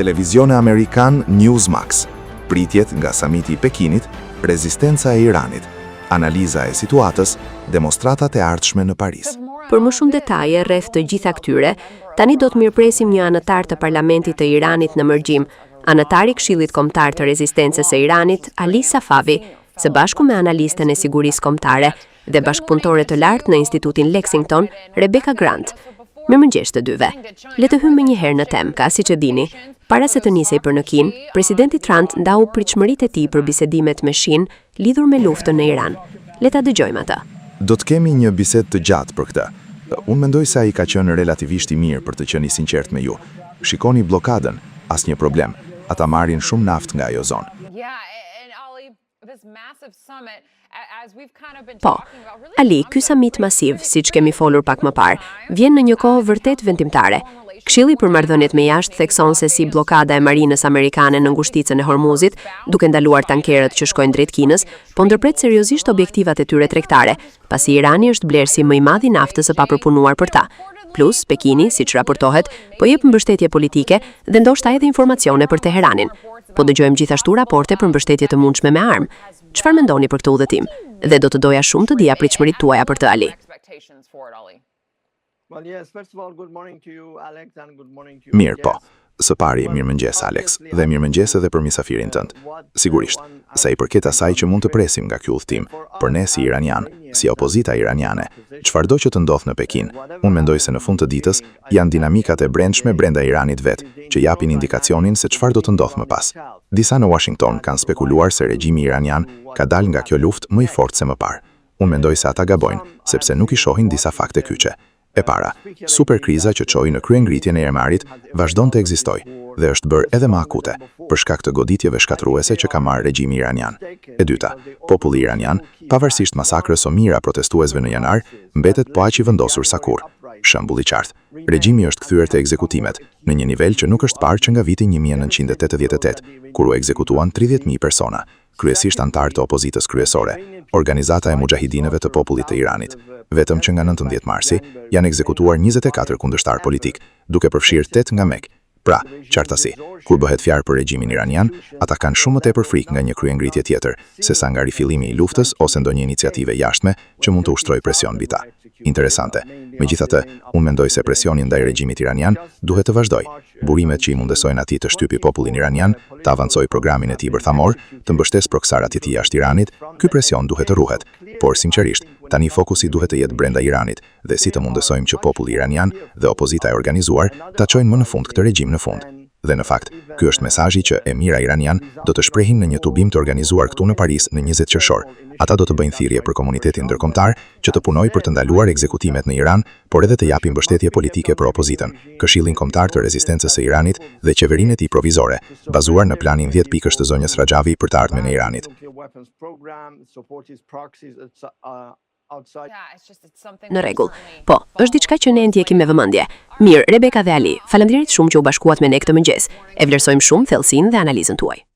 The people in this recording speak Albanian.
Televizioni Amerikan Newsmax, pritjet nga samiti i Pekinit, rezistenca e Iranit, analiza e situatës, demonstratat e ardhshme në Paris. Për më shumë detaje rreth të gjitha këtyre, tani do të mirëpresim një anëtar të Parlamentit të Iranit në mërgjim, anëtari i Këshillit Kombëtar të Rezistencës së Iranit, Ali Safavi, së bashku me analistën e sigurisë kombëtare dhe bashkëpunëtore të lartë në Institutin Lexington, Rebecca Grant. Mirëmëngjes të dyve. Le të hymë njëherë në temë, ka siç e dini. Para se të nisej për në Kinë, presidenti Trump ndau pritshmëritë e tij për bisedimet me Shinë lidhur me luftën në Iran. Le ta dëgjojmë atë. Do të kemi një bisedë të gjatë për këtë. Unë mendoj se ai ka qenë relativisht i mirë për të qenë i sinqert me ju. Shikoni blokadën, asnjë problem. Ata marrin shumë naftë nga ajo zonë. Po, Ali, ky samit masiv, siç kemi folur pak më parë, vjen në një kohë vërtet vendimtare. Këshilli për Marrëdhëniet me Jashtë thekson se si blokada e marinës amerikane në ngushticën e Hormuzit, duke ndaluar tankerët që shkojnë drejt Kinës, po ndërpret seriozisht objektivat e tyre tregtare, pasi Irani është blerësi më i madh i naftës së papërpunuar për ta. Plus, Pekini, siç raportohet, po jep mbështetje politike dhe ndoshta edhe informacione për Teheranin. Po dëgjojmë gjithashtu raporte për mbështetje të mundshme me armë. Çfarë mendoni për këtë udhëtim? Dhe do të doja shumë të dija pritshmëritë tuaja për të, Ali. Mirë, po. Së pari, mirëmëngjes Alex, dhe mirëmëngjes edhe për misafirin tënd. Sigurisht, sa i përket asaj që mund të presim nga ky udhëtim, për ne si iranian, si opozita iraniane, çfarëdo që të ndodh në Pekin, unë mendoj se në fund të ditës janë dinamikat e brendshme brenda Iranit vet, që japin indikacionin se çfarë do të ndodh më pas. Disa në Washington kanë spekuluar se regjimi iranian ka dalë nga kjo luftë më i fortë se më parë. Unë mendoj se ata gabojnë, sepse nuk i shohin disa fakte kyçe. E para, superkriza që çoi në kryengritjen e Ermarit vazhdon të ekzistojë dhe është bërë edhe më akute për shkak të goditjeve shkatruese që ka marrë regjimi iranian. E dyta, populli iranian, pavarësisht masakrës së mira protestuesve në janar, mbetet po aq i vendosur sa kurrë. Shembull i qartë, regjimi është kthyer te ekzekutimet në një nivel që nuk është parë që nga viti 1988, kur u ekzekutuan 30.000 persona, kryesisht antarë të opozitës kryesore, Organizata e Mujahidinëve të Popullit të Iranit. Vetëm që nga 19 marsi janë ekzekutuar 24 kundërshtar politik, duke përfshirë 8 nga Mek. Pra, qartësi, kur bëhet fjalë për regjimin iranian, ata kanë shumë më tepër frikë nga një kryengritje tjetër, sesa nga rifillimi i luftës ose ndonjë iniciative jashtme që mund të ushtrojë presion mbi ta. Interesante. Megjithatë, unë mendoj se presioni ndaj regjimit iranian duhet të vazhdojë. Burimet që i mundesojnë atij të shtypi popullin iranian, të avancojë programin e tij bërthamor, të mbështesë proksarat e tij jashtë Iranit, ky presion duhet të ruhet. Por sinqerisht, tani fokusi duhet të jetë brenda Iranit dhe si të mundesojmë që populli iranian dhe opozita e organizuar ta çojnë më në fund këtë regjim në fund. Dhe në fakt, ky është mesazhi që emira iranian do të shprehin në një tubim të organizuar këtu në Paris në 20 qershor. Ata do të bëjnë thirrje për komunitetin ndërkombëtar që të punojë për të ndaluar ekzekutimet në Iran, por edhe të japin mbështetje politike për opozitën, Këshillin Kombëtar të Rezistencës së Iranit dhe qeverinë e tij provizore, bazuar në planin 10 pikësh të zonjës Rajavi për të ardhmen e Iranit. Në rregull. Po, është diçka që ne ndjekim me vëmendje. Mirë, Rebecca dhe Ali, faleminderit shumë që u bashkuat me ne këtë mëngjes. E vlerësojmë shumë thellësinë dhe analizën tuaj.